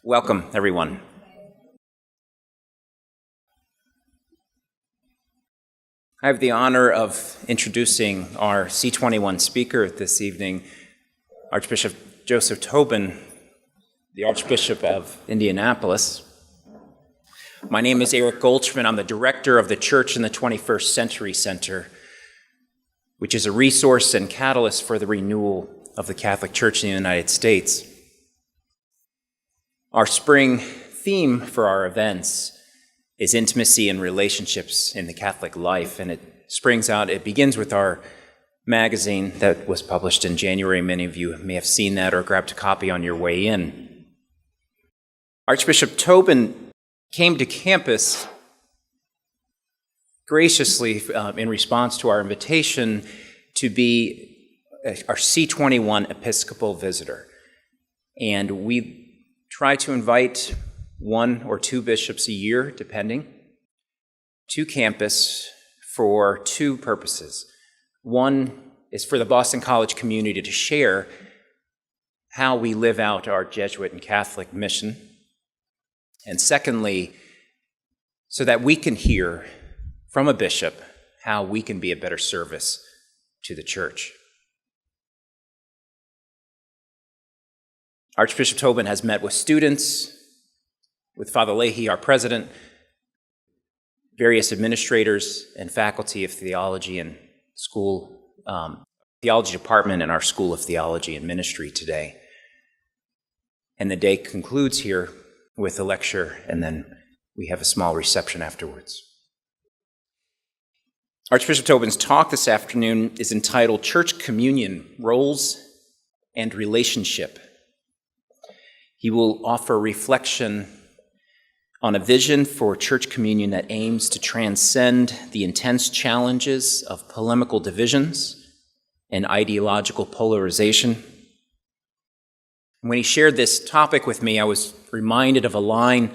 Welcome, everyone. I have the honor of introducing our C21 speaker this evening, Archbishop Joseph Tobin, the Archbishop of Indianapolis. My name is Eric Goldschmidt. I'm the director of the Church in the 21st Century Center, which is a resource and catalyst for the renewal of the Catholic Church in the United States. Our spring theme for our events is intimacy and relationships in the Catholic life, and it begins with our magazine that was published in January. Many of you may have seen that or grabbed a copy on your way in. Archbishop Tobin came to campus graciously in response to our invitation to be our C21 Episcopal visitor. And we try to invite one or two bishops a year, depending, to campus for two purposes. One is for the Boston College community to share how we live out our Jesuit and Catholic mission. And secondly, so that we can hear from a bishop how we can be a better service to the church. Archbishop Tobin has met with students, with Father Leahy, our president, various administrators and faculty of theology and theology department in our School of Theology and Ministry today. And the day concludes here with a lecture, and then we have a small reception afterwards. Archbishop Tobin's talk this afternoon is entitled Church Communion, Roles and Relationship. He will offer reflection on a vision for church communion that aims to transcend the intense challenges of polemical divisions and ideological polarization. When he shared this topic with me, I was reminded of a line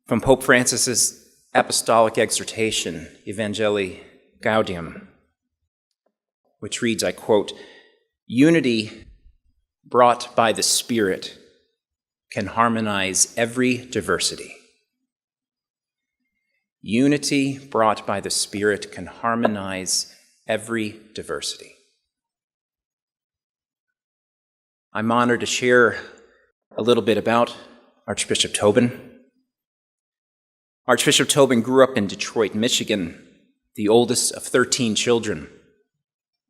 from Pope Francis's apostolic exhortation, Evangelii Gaudium, which reads, I quote, "Unity brought by the Spirit can harmonize every diversity." Unity brought by the Spirit can harmonize every diversity. I'm honored to share a little bit about Archbishop Tobin. Archbishop Tobin grew up in Detroit, Michigan, the oldest of 13 children.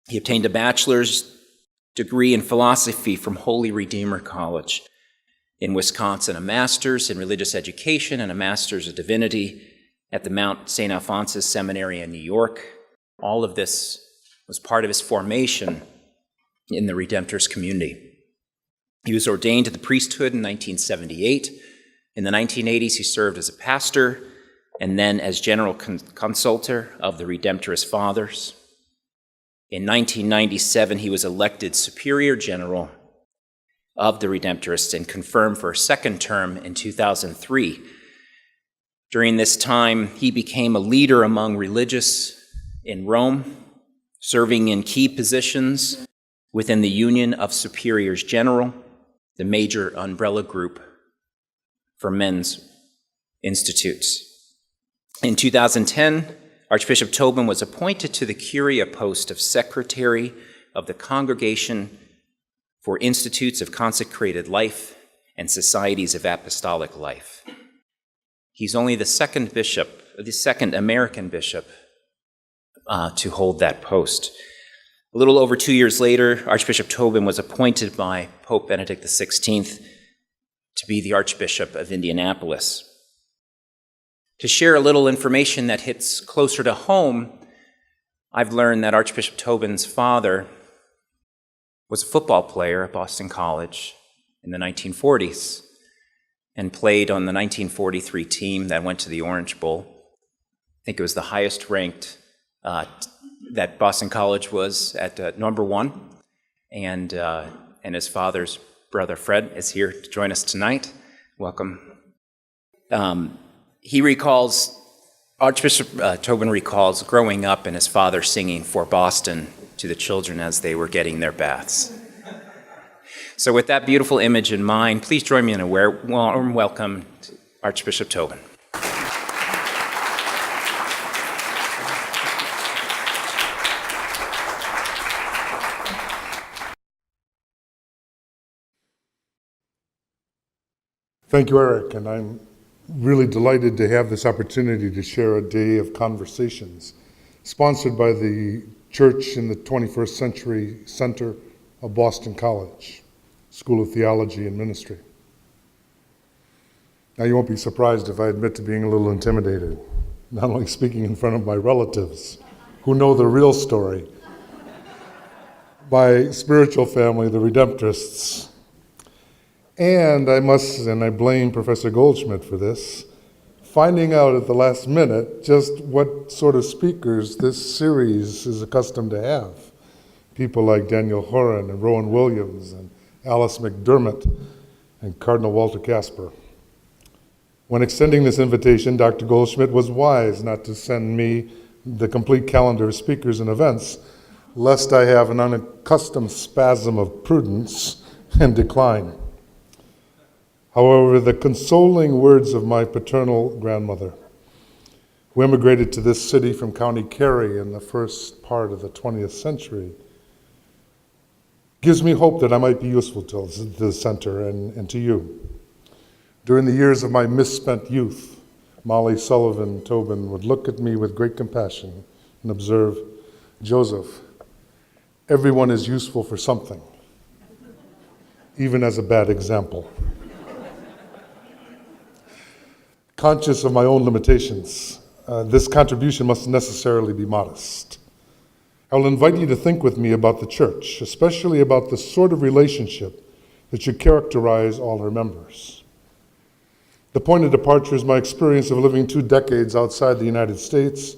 He obtained a bachelor's degree in philosophy from Holy Redeemer College in Wisconsin, a master's in religious education, and a master's of divinity at the Mount St. Alphonsus Seminary in New York. All of this was part of his formation in the Redemptorist community. He was ordained to the priesthood in 1978. In the 1980s, he served as a pastor and then as general consultor of the Redemptorist Fathers. In 1997, he was elected Superior General of the Redemptorists and confirmed for a second term in 2003. During this time, he became a leader among religious in Rome, serving in key positions within the Union of Superiors General, the major umbrella group for men's institutes. In 2010, Archbishop Tobin was appointed to the Curia post of Secretary of the Congregation for Institutes of Consecrated Life and Societies of Apostolic Life. He's only the second American bishop to hold that post. A little over 2 years later, Archbishop Tobin was appointed by Pope Benedict XVI to be the Archbishop of Indianapolis. To share a little information that hits closer to home, I've learned that Archbishop Tobin's father was a football player at Boston College in the 1940s and played on the 1943 team that went to the Orange Bowl. I think it was the highest ranked that Boston College was at number one. And his father's brother Fred is here to join us tonight. Welcome. Archbishop Tobin recalls growing up and his father singing For Boston to the children as they were getting their baths. So with that beautiful image in mind, please join me in a warm welcome to Archbishop Tobin. Thank you, Eric, and I'm really delighted to have this opportunity to share a day of conversations sponsored by the Church in the 21st Century Center of Boston College, School of Theology and Ministry. Now, you won't be surprised if I admit to being a little intimidated, not only speaking in front of my relatives who know the real story, my spiritual family, the Redemptorists. And I blame Professor Goldschmidt for this, finding out at the last minute just what sort of speakers this series is accustomed to have. People like Daniel Horan and Rowan Williams and Alice McDermott and Cardinal Walter Casper. When extending this invitation, Dr. Goldschmidt was wise not to send me the complete calendar of speakers and events, lest I have an unaccustomed spasm of prudence and decline. However, the consoling words of my paternal grandmother, who immigrated to this city from County Kerry in the first part of the 20th century, gives me hope that I might be useful to the center and to you. During the years of my misspent youth, Molly Sullivan Tobin would look at me with great compassion and observe, "Joseph, everyone is useful for something, even as a bad example." Conscious of my own limitations, this contribution must necessarily be modest. I will invite you to think with me about the church, especially about the sort of relationship that should characterize all her members. The point of departure is my experience of living 2 decades outside the United States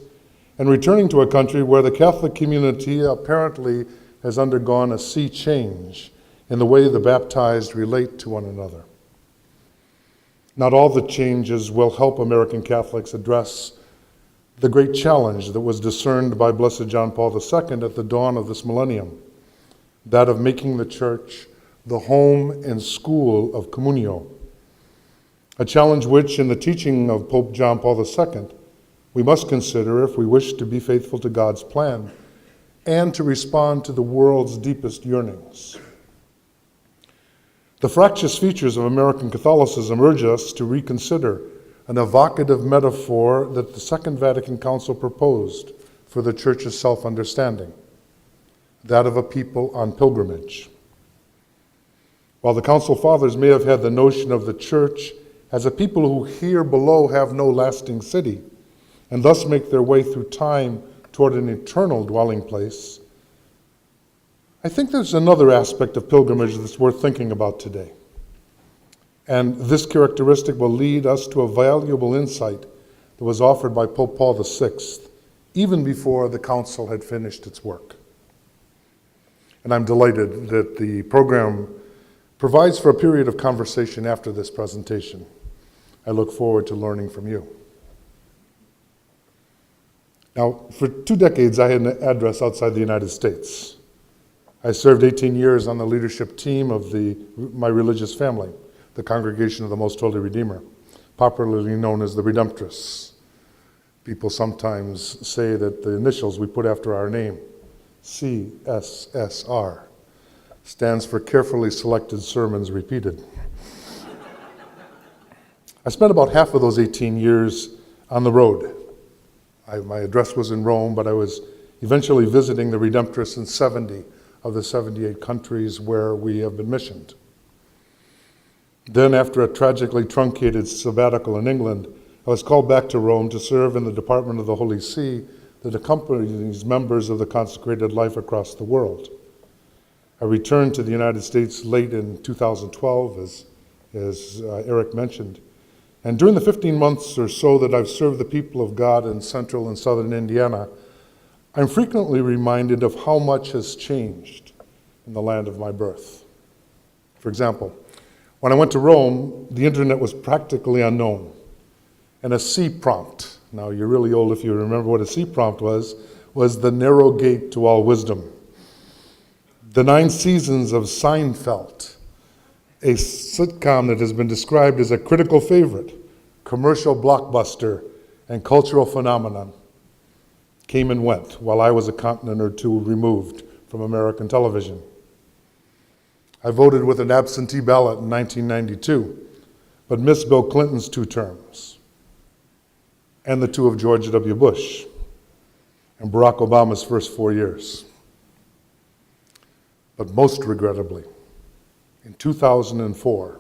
and returning to a country where the Catholic community apparently has undergone a sea change in the way the baptized relate to one another. Not all the changes will help American Catholics address the great challenge that was discerned by Blessed John Paul II at the dawn of this millennium, that of making the church the home and school of communio, a challenge which, in the teaching of Pope John Paul II, we must consider if we wish to be faithful to God's plan and to respond to the world's deepest yearnings. The fractious features of American Catholicism urge us to reconsider an evocative metaphor that the Second Vatican Council proposed for the Church's self-understanding, that of a people on pilgrimage. While the Council Fathers may have had the notion of the Church as a people who here below have no lasting city, and thus make their way through time toward an eternal dwelling place, I think there's another aspect of pilgrimage that's worth thinking about today. And this characteristic will lead us to a valuable insight that was offered by Pope Paul VI, even before the Council had finished its work. And I'm delighted that the program provides for a period of conversation after this presentation. I look forward to learning from you. Now, for 2 decades, I had an address outside the United States. I served 18 years on the leadership team of my religious family, the Congregation of the Most Holy Redeemer, popularly known as the Redemptorists. People sometimes say that the initials we put after our name, CSSR, stands for Carefully Selected Sermons Repeated. I spent about half of those 18 years on the road. My address was in Rome, but I was eventually visiting the Redemptorists in 70 of the 78 countries where we have been missioned. Then, after a tragically truncated sabbatical in England, I was called back to Rome to serve in the Department of the Holy See that accompanies members of the consecrated life across the world. I returned to the United States late in 2012, as Eric mentioned. And during the 15 months or so that I've served the people of God in central and southern Indiana, I'm frequently reminded of how much has changed in the land of my birth. For example, when I went to Rome, the internet was practically unknown. And a C prompt, now you're really old if you remember what a C prompt was the narrow gate to all wisdom. The 9 seasons of Seinfeld a sitcom that has been described as a critical favorite, commercial blockbuster, and cultural phenomenon, came and went while I was a continent or two removed from American television. I voted with an absentee ballot in 1992, but missed Bill Clinton's 2 terms, and the 2 of George W. Bush, and Barack Obama's first 4 years. But most regrettably, in 2004,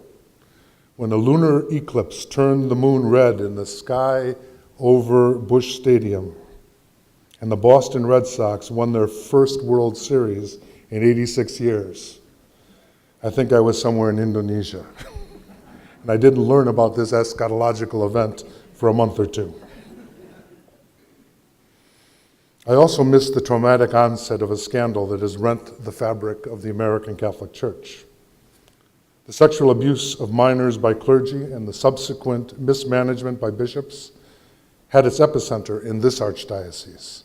when a lunar eclipse turned the moon red in the sky over Busch Stadium, and the Boston Red Sox won their first World Series in 86 years, I think I was somewhere in Indonesia. And I didn't learn about this eschatological event for a month or 2. I also missed the traumatic onset of a scandal that has rent the fabric of the American Catholic Church. The sexual abuse of minors by clergy and the subsequent mismanagement by bishops had its epicenter in this archdiocese.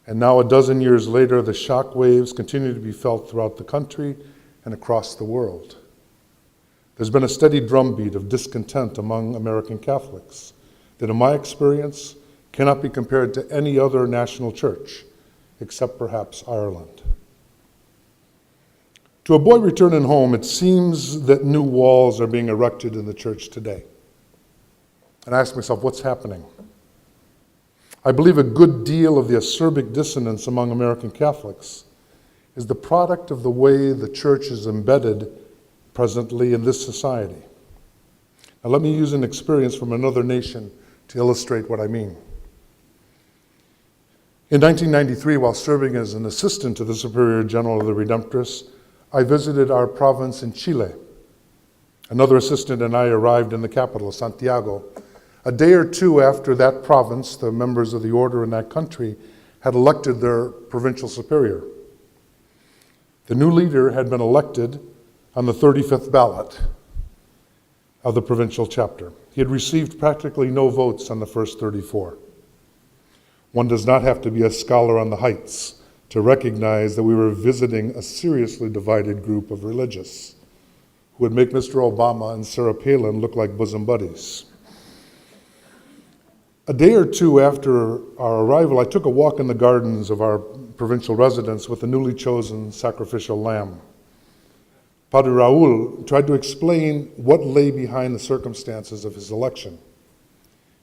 And now, a dozen years later, the shock waves continue to be felt throughout the country and across the world. There's been a steady drumbeat of discontent among American Catholics that, in my experience, cannot be compared to any other national church, except perhaps Ireland. To a boy returning home, it seems that new walls are being erected in the church today. And I ask myself, what's happening? I believe a good deal of the acerbic dissonance among American Catholics is the product of the way the church is embedded presently in this society. Now, let me use an experience from another nation to illustrate what I mean. In 1993, while serving as an assistant to the Superior General of the Redemptorists, I visited our province in Chile. Another assistant and I arrived in the capital, Santiago. A day or 2 after that province, the members of the order in that country had elected their provincial superior. The new leader had been elected on the 35th ballot of the provincial chapter. He had received practically no votes on the first 34. One does not have to be a scholar on the heights to recognize that we were visiting a seriously divided group of religious who would make Mr. Obama and Sarah Palin look like bosom buddies. A day or 2 after our arrival, I took a walk in the gardens of our provincial residence with the newly chosen sacrificial lamb. Padre Raul tried to explain what lay behind the circumstances of his election.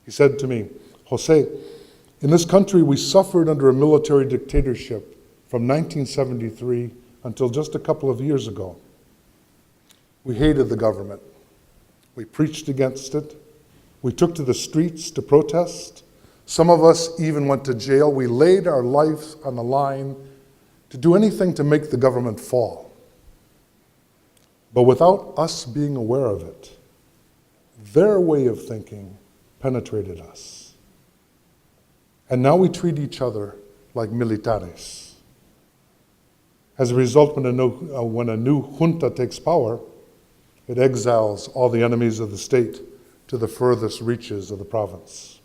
He said to me, "Jose, in this country we suffered under a military dictatorship from 1973 until just a couple of years ago. We hated the government. We preached against it. We took to the streets to protest. Some of us even went to jail. We laid our lives on the line to do anything to make the government fall. But without us being aware of it, their way of thinking penetrated us. And now we treat each other like militares. As a result, when a new junta takes power, it exiles all the enemies of the state to the furthest reaches of the province."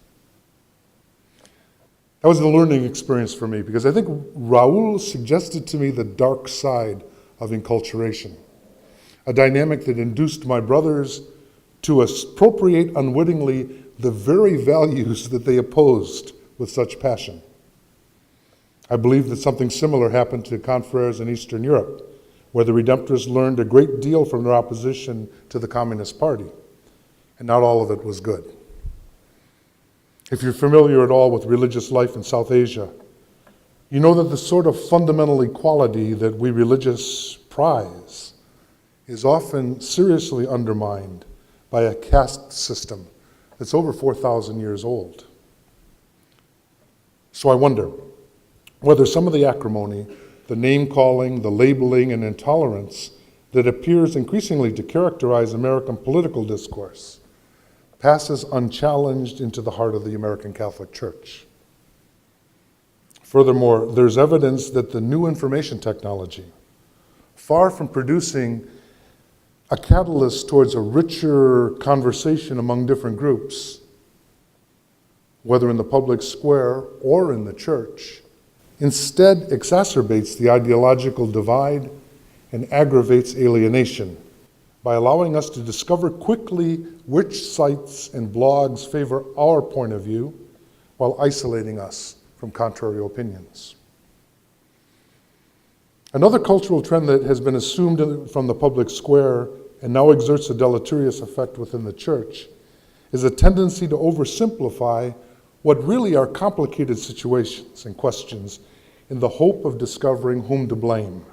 That was a learning experience for me because I think Raul suggested to me the dark side of enculturation, a dynamic that induced my brothers to appropriate unwittingly the very values that they opposed with such passion. I believe that something similar happened to confreres in Eastern Europe, where the Redemptorists learned a great deal from their opposition to the Communist Party, and not all of it was good. If you're familiar at all with religious life in South Asia, you know that the sort of fundamental equality that we religious prize is often seriously undermined by a caste system that's over 4,000 years old. So I wonder whether some of the acrimony, the name-calling, the labeling, and intolerance that appears increasingly to characterize American political discourse passes unchallenged into the heart of the American Catholic Church. Furthermore, there's evidence that the new information technology, far from producing a catalyst towards a richer conversation among different groups, whether in the public square or in the church, instead exacerbates the ideological divide and aggravates alienation, by allowing us to discover quickly which sites and blogs favor our point of view while isolating us from contrary opinions. Another cultural trend that has been assumed from the public square and now exerts a deleterious effect within the church is a tendency to oversimplify what really are complicated situations and questions in the hope of discovering whom to blame.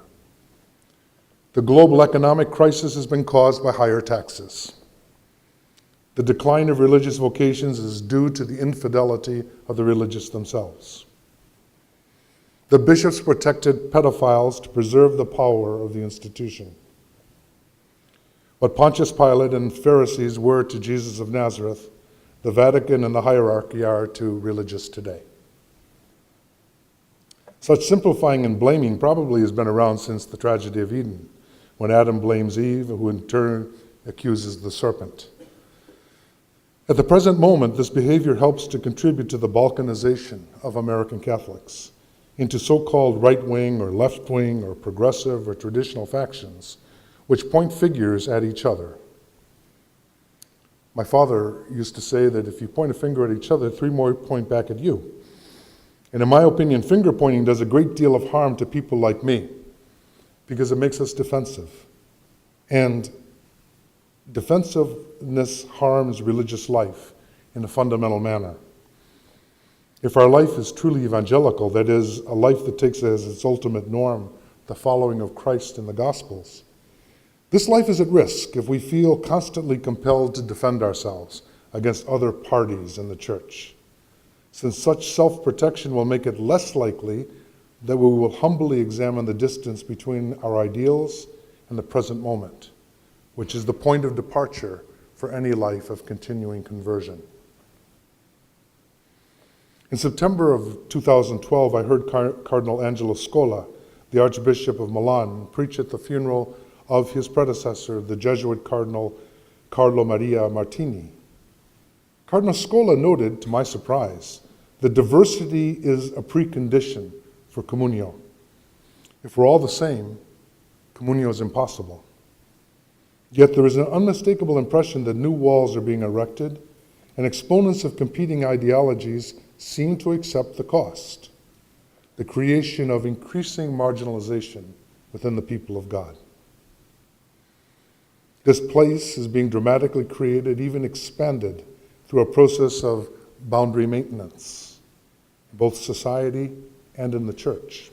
The global economic crisis has been caused by higher taxes. The decline of religious vocations is due to the infidelity of the religious themselves. The bishops protected pedophiles to preserve the power of the institution. What Pontius Pilate and Pharisees were to Jesus of Nazareth, the Vatican and the hierarchy are to religious today. Such simplifying and blaming probably has been around since the tragedy of Eden, when Adam blames Eve, who in turn accuses the serpent. At the present moment, this behavior helps to contribute to the balkanization of American Catholics into so-called right-wing or left-wing or progressive or traditional factions, which point figures at each other. My father used to say that if you point a finger at each other, 3 more point back at you. And in my opinion, finger pointing does a great deal of harm to people like me because it makes us defensive. And defensiveness harms religious life in a fundamental manner. If our life is truly evangelical, that is, a life that takes as its ultimate norm the following of Christ in the Gospels, this life is at risk if we feel constantly compelled to defend ourselves against other parties in the church, since such self-protection will make it less likely that we will humbly examine the distance between our ideals and the present moment, which is the point of departure for any life of continuing conversion. In September of 2012, I heard Cardinal Angelo Scola, the Archbishop of Milan, preach at the funeral of his predecessor, the Jesuit Cardinal Carlo Maria Martini. Cardinal Scola noted, to my surprise, that diversity is a precondition for communio. If we're all the same, communio is impossible. Yet there is an unmistakable impression that new walls are being erected, and exponents of competing ideologies seem to accept the cost, the creation of increasing marginalization within the people of God. This place is being dramatically created, even expanded, through a process of boundary maintenance, in both society and in the church.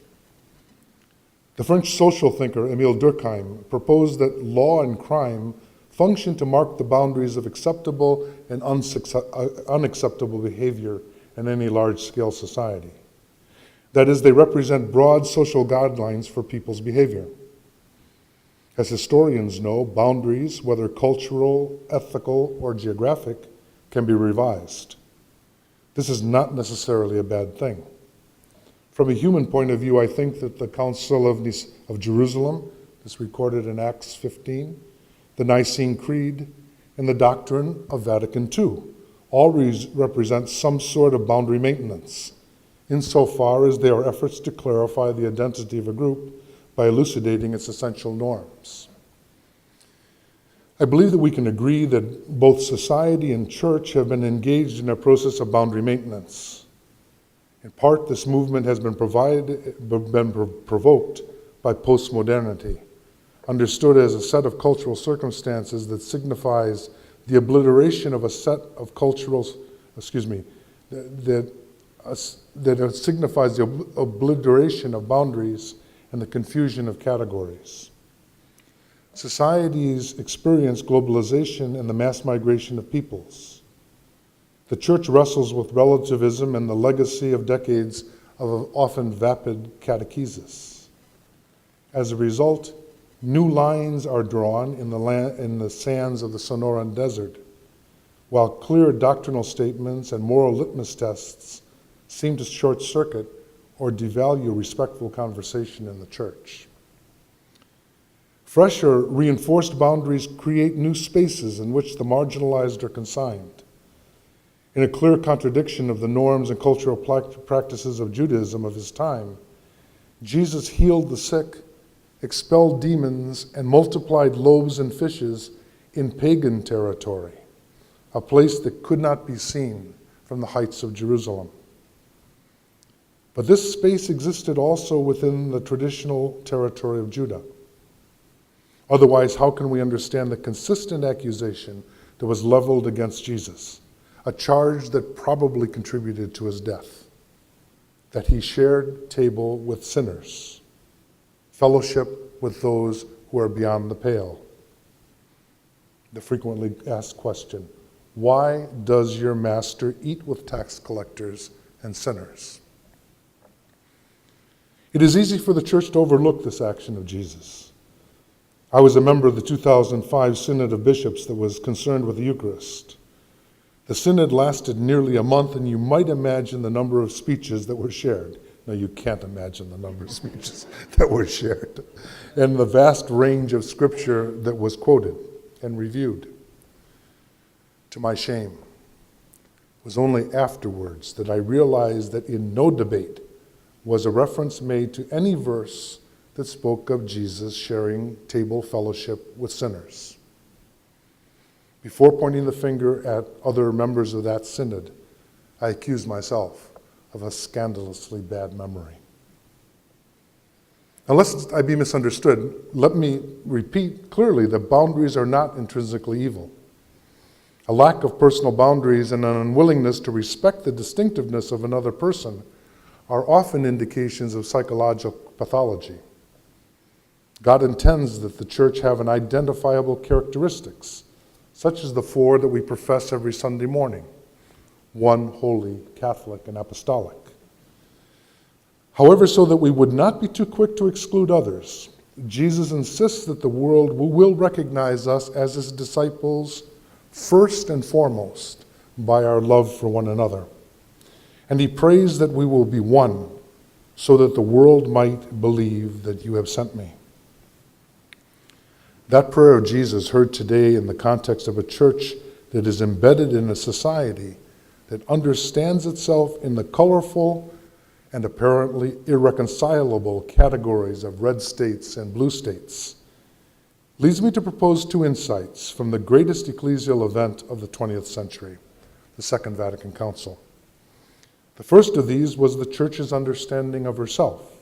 The French social thinker Émile Durkheim proposed that law and crime function to mark the boundaries of acceptable and unacceptable behavior in any large-scale society. That is, they represent broad social guidelines for people's behavior. As historians know, boundaries, whether cultural, ethical, or geographic, can be revised. This is not necessarily a bad thing. From a human point of view, I think that the Council of Jerusalem, this recorded in Acts 15, the Nicene Creed, and the doctrine of Vatican II all represent some sort of boundary maintenance, insofar as they are efforts to clarify the identity of a group by elucidating its essential norms. I believe that we can agree that both society and church have been engaged in a process of boundary maintenance. In part, this movement has been provoked by postmodernity, understood as a set of cultural circumstances that signifies the obliteration of a set of that signifies the obliteration of boundaries and the confusion of categories. Societies experience globalization and the mass migration of peoples. The church wrestles with relativism and the legacy of decades of often vapid catechesis. As a result, new lines are drawn in the sands of the Sonoran Desert, while clear doctrinal statements and moral litmus tests seem to short-circuit or devalue respectful conversation in the church. Fresh or reinforced boundaries create new spaces in which the marginalized are consigned. In a clear contradiction of the norms and cultural practices of Judaism of his time, Jesus healed the sick expelled demons, and multiplied loaves and fishes in pagan territory, a place that could not be seen from the heights of Jerusalem. But this space existed also within the traditional territory of Judah. Otherwise, how can we understand the consistent accusation that was leveled against Jesus, a charge that probably contributed to his death, that he shared table with sinners, fellowship with those who are beyond the pale? The frequently asked question, why does your master eat with tax collectors and sinners? It is easy for the church to overlook this action of Jesus. I was a member of the 2005 Synod of Bishops that was concerned with the Eucharist. The synod lasted nearly a month, and you might imagine the number of speeches that were shared. No, you can't imagine the number of speeches that were shared, and the vast range of scripture that was quoted and reviewed. To my shame, it was only afterwards that I realized that in no debate was a reference made to any verse that spoke of Jesus sharing table fellowship with sinners. Before pointing the finger at other members of that synod, I accused myself of a scandalously bad memory. Now, lest I be misunderstood, let me repeat clearly that boundaries are not intrinsically evil. A lack of personal boundaries and an unwillingness to respect the distinctiveness of another person are often indications of psychological pathology. God intends that the church have an identifiable characteristics, such as the 4 that we profess every Sunday morning: 1, holy, Catholic, and apostolic. However, so that we would not be too quick to exclude others, Jesus insists that the world will recognize us as his disciples first and foremost by our love for one another. And he prays that we will be one, so that the world might believe that you have sent me. That prayer of Jesus, heard today in the context of a church that is embedded in a society that understands itself in the colorful and apparently irreconcilable categories of red states and blue states, leads me to propose 2 insights from the greatest ecclesial event of the 20th century, the Second Vatican Council. The first of these was the church's understanding of herself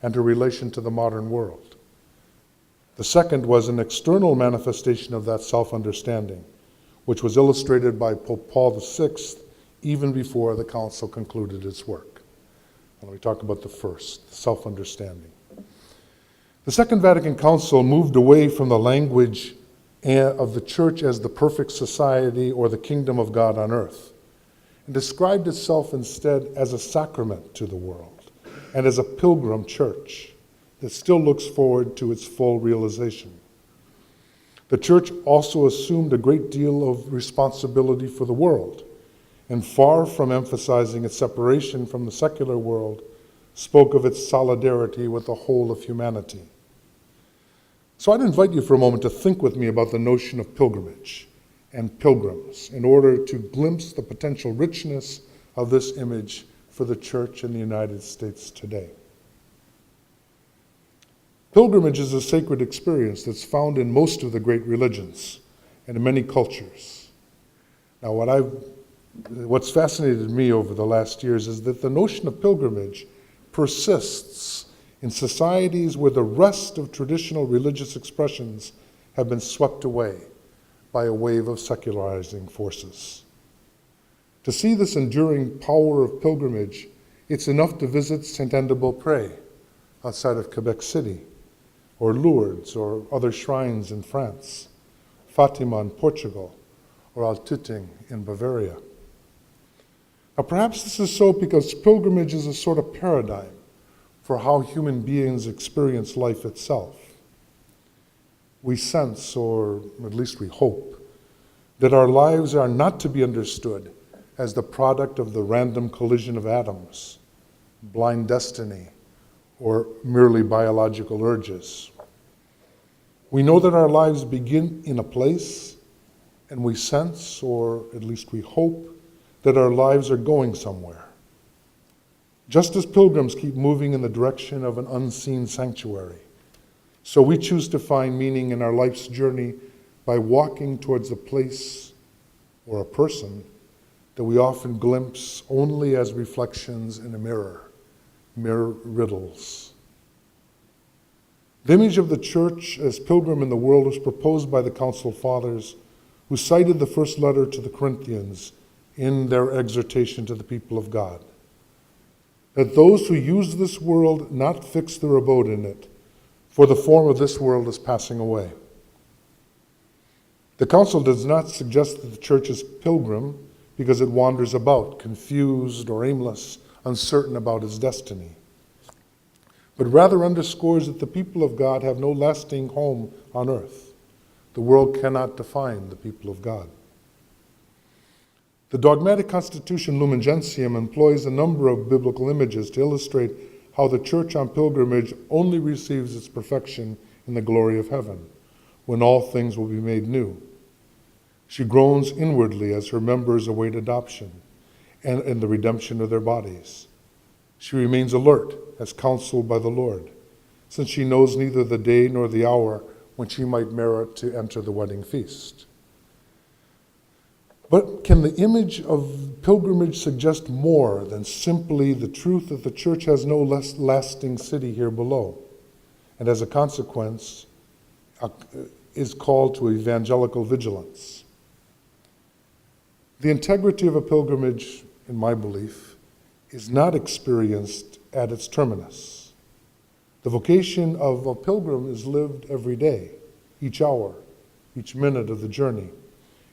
and her relation to the modern world. The second was an external manifestation of that self-understanding, which was illustrated by Pope Paul VI even before the council concluded its work. Let me talk about the first, self-understanding. The Second Vatican Council moved away from the language of the church as the perfect society or the kingdom of God on earth, and described itself instead as a sacrament to the world and as a pilgrim church that still looks forward to its full realization. The church also assumed a great deal of responsibility for the world, and far from emphasizing its separation from the secular world, spoke of its solidarity with the whole of humanity. So I'd invite you for a moment to think with me about the notion of pilgrimage and pilgrims in order to glimpse the potential richness of this image for the church in the United States today. Pilgrimage is a sacred experience that's found in most of the great religions and in many cultures. Now, what's fascinated me over the last years is that the notion of pilgrimage persists in societies where the rest of traditional religious expressions have been swept away by a wave of secularizing forces. To see this enduring power of pilgrimage, it's enough to visit Saint-Anne-de-Beaupré outside of Quebec City, or Lourdes or other shrines in France, Fatima in Portugal, or Altötting in Bavaria. Now, perhaps this is so because pilgrimage is a sort of paradigm for how human beings experience life itself. We sense, or at least we hope, that our lives are not to be understood as the product of the random collision of atoms, blind destiny, or merely biological urges. We know that our lives begin in a place, and we sense, or at least we hope, that our lives are going somewhere. Just as pilgrims keep moving in the direction of an unseen sanctuary, So we choose to find meaning in our life's journey by walking towards a place or a person that we often glimpse only as reflections in a mirror riddles. The image of the church as pilgrim in the world was proposed by the Council Fathers, who cited the first letter to the Corinthians in their exhortation to the people of God, that those who use this world not fix their abode in it, for the form of this world is passing away. The council does not suggest that the church is pilgrim because it wanders about, confused or aimless, uncertain about its destiny, but rather underscores that the people of God have no lasting home on earth. The world cannot define the people of God. The dogmatic constitution Lumen Gentium employs a number of biblical images to illustrate how the church on pilgrimage only receives its perfection in the glory of heaven, when all things will be made new. She groans inwardly as her members await adoption and the redemption of their bodies. She remains alert as counseled by the Lord, since she knows neither the day nor the hour when she might merit to enter the wedding feast. But can the image of pilgrimage suggest more than simply the truth that the church has no less lasting city here below, and as a consequence is called to evangelical vigilance? The integrity of a pilgrimage, in my belief, is not experienced at its terminus. The vocation of a pilgrim is lived every day, each hour, each minute of the journey,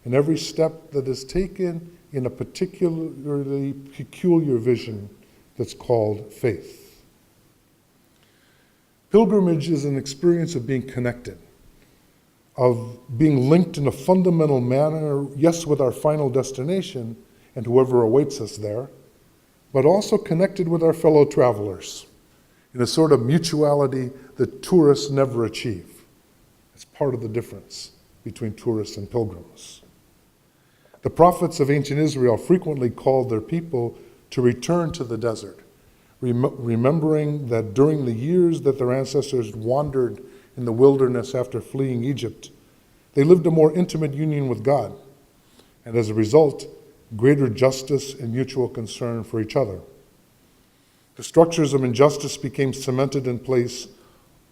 and every step that is taken in a particularly peculiar vision that's called faith. Pilgrimage is an experience of being connected, of being linked in a fundamental manner, yes, with our final destination and whoever awaits us there, but also connected with our fellow travelers in a sort of mutuality that tourists never achieve. It's part of the difference between tourists and pilgrims. The prophets of ancient Israel frequently called their people to return to the desert, remembering that during the years that their ancestors wandered in the wilderness after fleeing Egypt, they lived a more intimate union with God, and as a result, greater justice and mutual concern for each other. The structures of injustice became cemented in place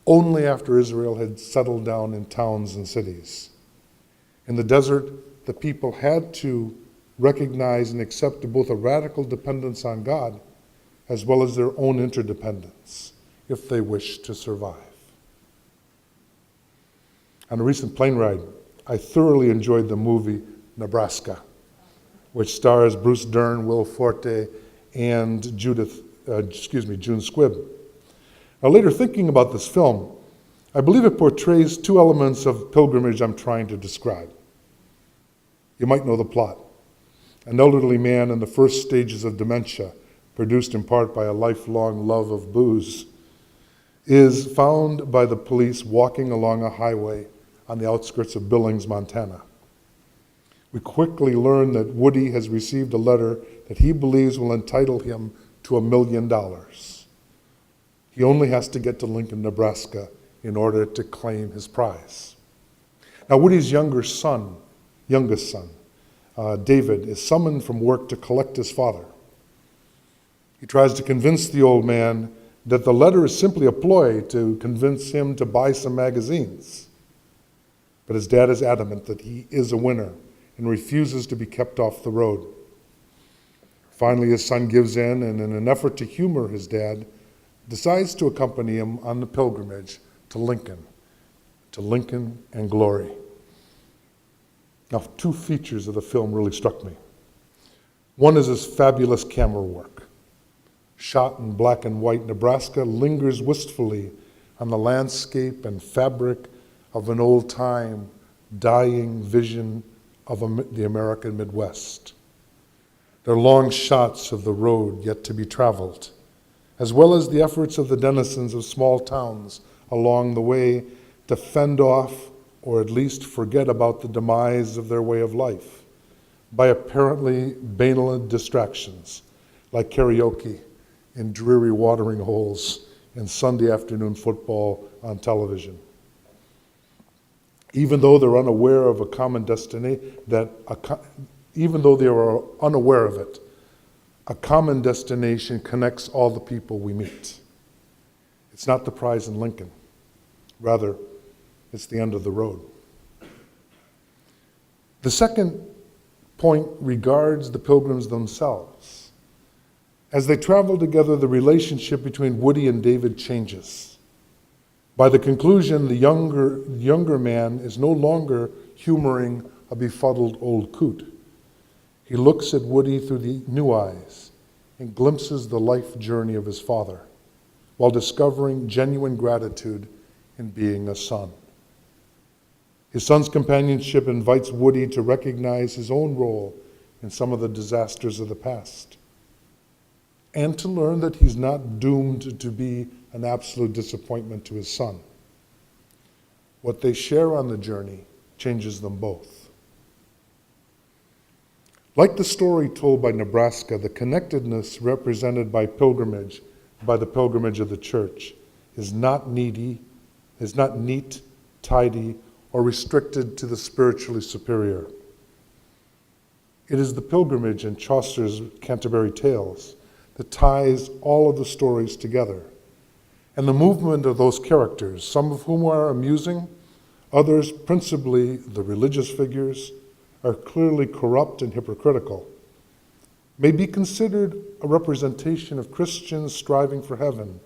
only after Israel had settled down in towns and cities. In the desert, the people had to recognize and accept both a radical dependence on God as well as their own interdependence if they wished to survive. On a recent plane ride, I thoroughly enjoyed the movie Nebraska, which stars Bruce Dern, Will Forte, and June Squibb. Now, later thinking about this film, I believe it portrays two elements of pilgrimage I'm trying to describe. You might know the plot. An elderly man in the first stages of dementia, produced in part by a lifelong love of booze, is found by the police walking along a highway on the outskirts of Billings, Montana. We quickly learn that Woody has received a letter that he believes will entitle him to $1 million. He only has to get to Lincoln, Nebraska in order to claim his prize. Now, Woody's youngest son, David, is summoned from work to collect his father. He tries to convince the old man that the letter is simply a ploy to convince him to buy some magazines. But his dad is adamant that he is a winner and refuses to be kept off the road. Finally, his son gives in, and in an effort to humor his dad, decides to accompany him on the pilgrimage to Lincoln and glory. Now, two features of the film really struck me. One is his fabulous camera work. Shot in black and white, Nebraska lingers wistfully on the landscape and fabric of an old-time, dying vision of the American Midwest. There are long shots of the road yet to be traveled, as well as the efforts of the denizens of small towns along the way to fend off or at least forget about the demise of their way of life by apparently banal distractions like karaoke in dreary watering holes and Sunday afternoon football on television. even though they're unaware of a common destiny, even though they are unaware of it, a common destination connects all the people we meet. It's not the prize in Lincoln. Rather, it's the end of the road. The second point regards the pilgrims themselves. As they travel together, the relationship between Woody and David changes. By the conclusion, the younger man is no longer humoring a befuddled old coot. He looks at Woody through the new eyes and glimpses the life journey of his father, while discovering genuine gratitude in being a son. His son's companionship invites Woody to recognize his own role in some of the disasters of the past, and to learn that he's not doomed to be an absolute disappointment to his son. What they share on the journey changes them both. Like the story told by Nebraska, the connectedness represented by the pilgrimage of the church is not neat, tidy, or restricted to the spiritually superior. It is the pilgrimage in Chaucer's Canterbury Tales that ties all of the stories together, and the movement of those characters, some of whom are amusing, others, principally the religious figures, are clearly corrupt and hypocritical, may be considered a representation of Christians striving for heaven,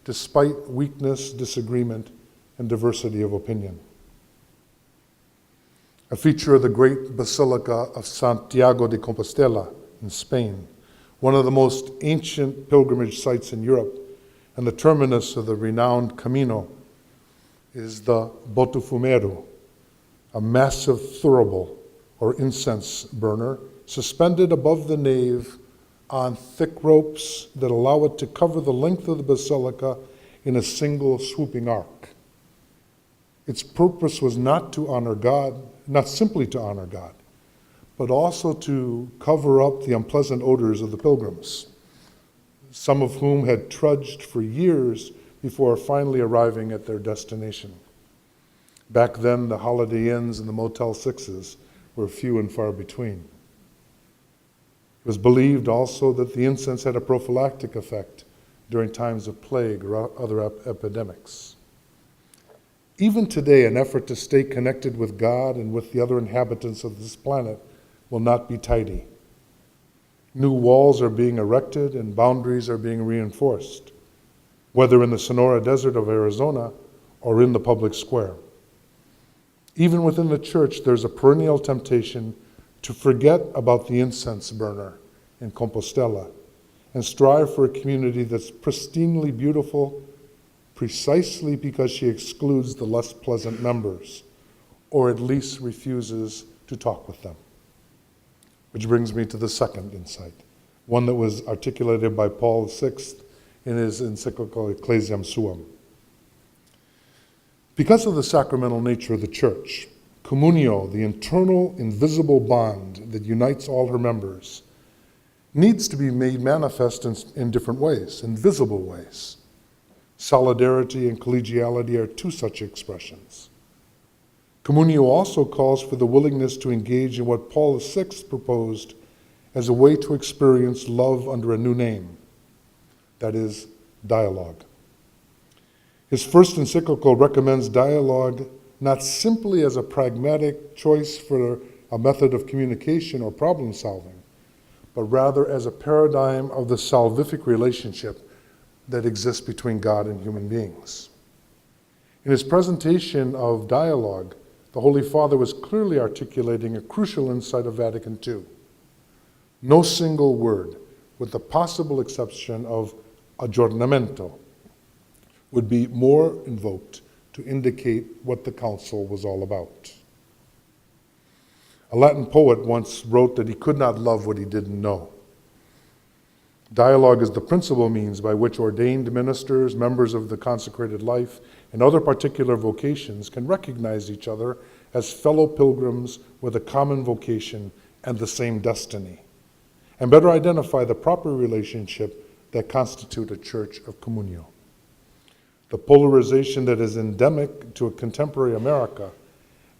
despite weakness, disagreement, and diversity of opinion. A feature of the great Basilica of Santiago de Compostela in Spain, one of the most ancient pilgrimage sites in Europe and the terminus of the renowned Camino, is the Botafumeiro, a massive thurible or incense burner suspended above the nave on thick ropes that allow it to cover the length of the basilica in a single swooping arc. Its purpose was not simply to honor God, but also to cover up the unpleasant odors of the pilgrims, some of whom had trudged for years before finally arriving at their destination. Back then, the Holiday Inns and the Motel 6s were few and far between. It was believed also that the incense had a prophylactic effect during times of plague or other epidemics. Even today, an effort to stay connected with God and with the other inhabitants of this planet will not be tidy. New walls are being erected and boundaries are being reinforced, whether in the Sonora Desert of Arizona or in the public square. Even within the church, there's a perennial temptation to forget about the incense burner in Compostela and strive for a community that's pristinely beautiful precisely because she excludes the less pleasant members, or at least refuses to talk with them. Which brings me to the second insight, one that was articulated by Paul VI in his encyclical Ecclesiam Suam. Because of the sacramental nature of the church, communio, the internal invisible bond that unites all her members, needs to be made manifest in different ways, in visible ways. Solidarity and collegiality are two such expressions. Communio also calls for the willingness to engage in what Paul VI proposed as a way to experience love under a new name, that is, dialogue. His first encyclical recommends dialogue not simply as a pragmatic choice for a method of communication or problem solving, but rather as a paradigm of the salvific relationship that exists between God and human beings. In his presentation of dialogue, the Holy Father was clearly articulating a crucial insight of Vatican II. No single word, with the possible exception of aggiornamento, would be more invoked to indicate what the council was all about. A Latin poet once wrote that he could not love what he didn't know. Dialogue is the principal means by which ordained ministers, members of the consecrated life, and other particular vocations can recognize each other as fellow pilgrims with a common vocation and the same destiny, and better identify the proper relationship that constitute a church of communio. The polarization that is endemic to a contemporary America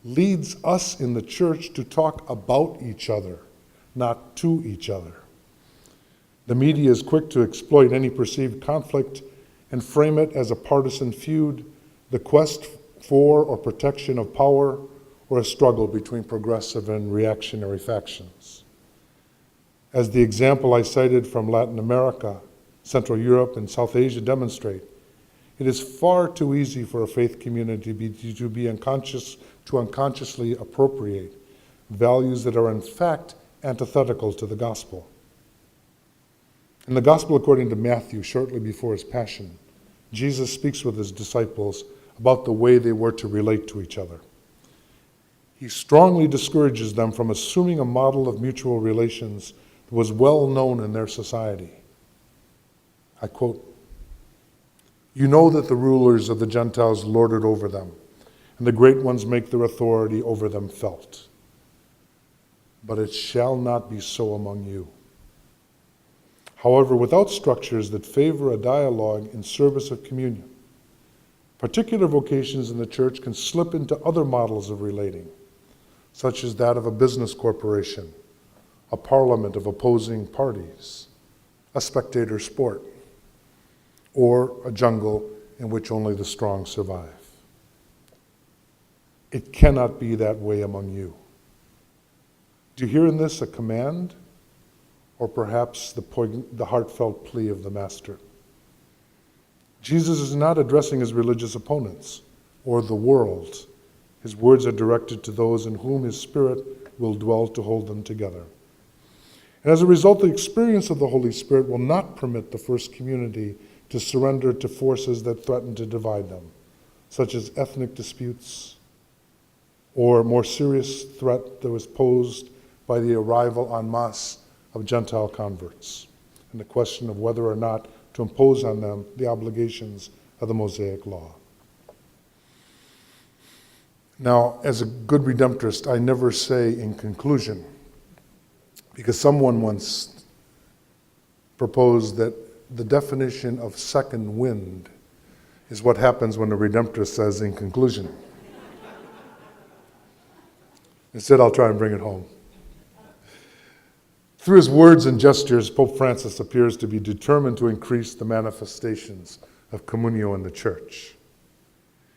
leads us in the church to talk about each other, not to each other. The media is quick to exploit any perceived conflict and frame it as a partisan feud, the quest for or protection of power, or a struggle between progressive and reactionary factions. As the example I cited from Latin America, Central Europe, and South Asia demonstrate, it is far too easy for a faith community to unconsciously appropriate values that are in fact antithetical to the gospel. In the gospel according to Matthew, shortly before his passion, Jesus speaks with his disciples about the way they were to relate to each other. He strongly discourages them from assuming a model of mutual relations that was well known in their society. I quote, "You know that the rulers of the Gentiles lord it over them, and the great ones make their authority over them felt. But it shall not be so among you. However, without structures that favor a dialogue in service of communion, particular vocations in the church can slip into other models of relating, such as that of a business corporation, a parliament of opposing parties, a spectator sport, or a jungle in which only the strong survive. It cannot be that way among you." Do you hear in this a command, or perhaps the heartfelt plea of the Master? Jesus is not addressing his religious opponents or the world. His words are directed to those in whom his Spirit will dwell to hold them together. And as a result, the experience of the Holy Spirit will not permit the first community to surrender to forces that threaten to divide them, such as ethnic disputes or a more serious threat that was posed by the arrival en masse of Gentile converts, and the question of whether or not to impose on them the obligations of the Mosaic law. Now, as a good Redemptorist, I never say in conclusion, because someone once proposed that the definition of second wind is what happens when a Redemptorist says in conclusion. Instead, I'll try and bring it home. Through his words and gestures, Pope Francis appears to be determined to increase the manifestations of communio in the church.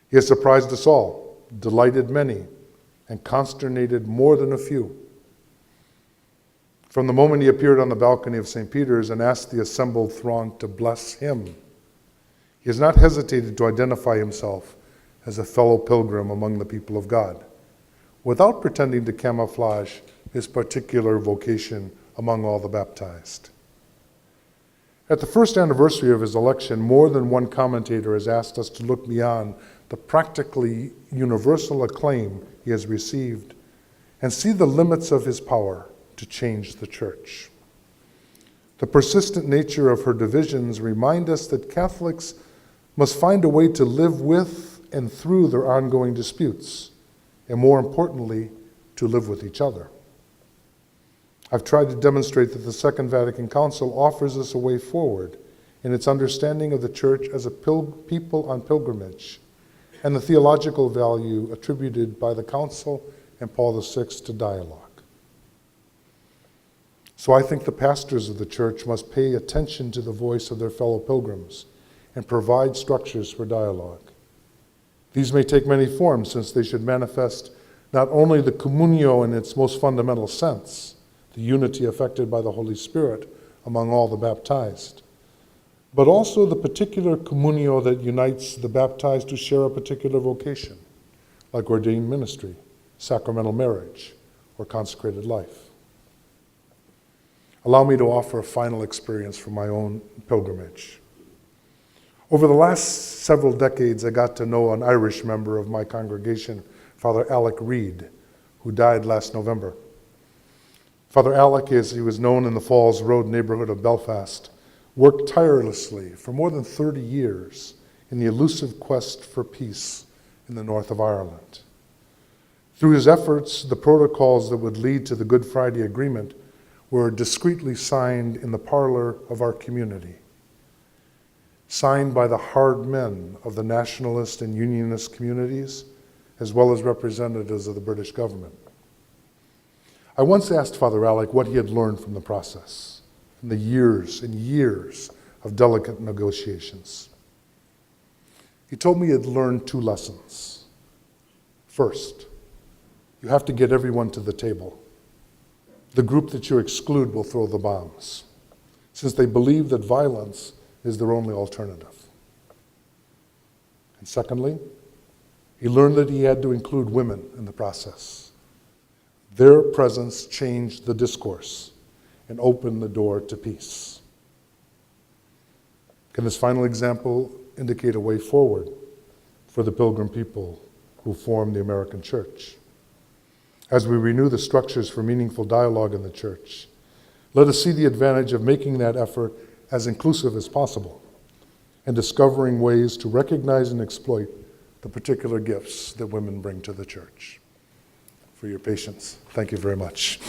He has surprised us all, delighted many, and consternated more than a few. From the moment he appeared on the balcony of St. Peter's and asked the assembled throng to bless him, he has not hesitated to identify himself as a fellow pilgrim among the people of God, without pretending to camouflage his particular vocation among all the baptized. At the first anniversary of his election, more than one commentator has asked us to look beyond the practically universal acclaim he has received and see the limits of his power to change the church. The persistent nature of her divisions remind us that Catholics must find a way to live with and through their ongoing disputes, and more importantly, to live with each other. I've tried to demonstrate that the Second Vatican Council offers us a way forward in its understanding of the Church as a people on pilgrimage, and the theological value attributed by the Council and Paul VI to dialogue. So I think the pastors of the Church must pay attention to the voice of their fellow pilgrims and provide structures for dialogue. These may take many forms, since they should manifest not only the communio in its most fundamental sense, the unity effected by the Holy Spirit among all the baptized, but also the particular communio that unites the baptized who share a particular vocation, like ordained ministry, sacramental marriage, or consecrated life. Allow me to offer a final experience from my own pilgrimage. Over the last several decades, I got to know an Irish member of my congregation, Father Alec Reid, who died last November. Father Alec, as he was known in the Falls Road neighborhood of Belfast, worked tirelessly for more than 30 years in the elusive quest for peace in the north of Ireland. Through his efforts, the protocols that would lead to the Good Friday Agreement were discreetly signed in the parlor of our community, signed by the hard men of the nationalist and unionist communities, as well as representatives of the British government. I once asked Father Alec what he had learned from the process in the years and years of delicate negotiations. He told me he had learned 2 lessons. First, you have to get everyone to the table. The group that you exclude will throw the bombs, since they believe that violence is their only alternative. And secondly, he learned that he had to include women in the process. Their presence changed the discourse and opened the door to peace. Can this final example indicate a way forward for the Pilgrim people who form the American Church? As we renew the structures for meaningful dialogue in the Church, let us see the advantage of making that effort as inclusive as possible and discovering ways to recognize and exploit the particular gifts that women bring to the Church. For your patience, thank you very much.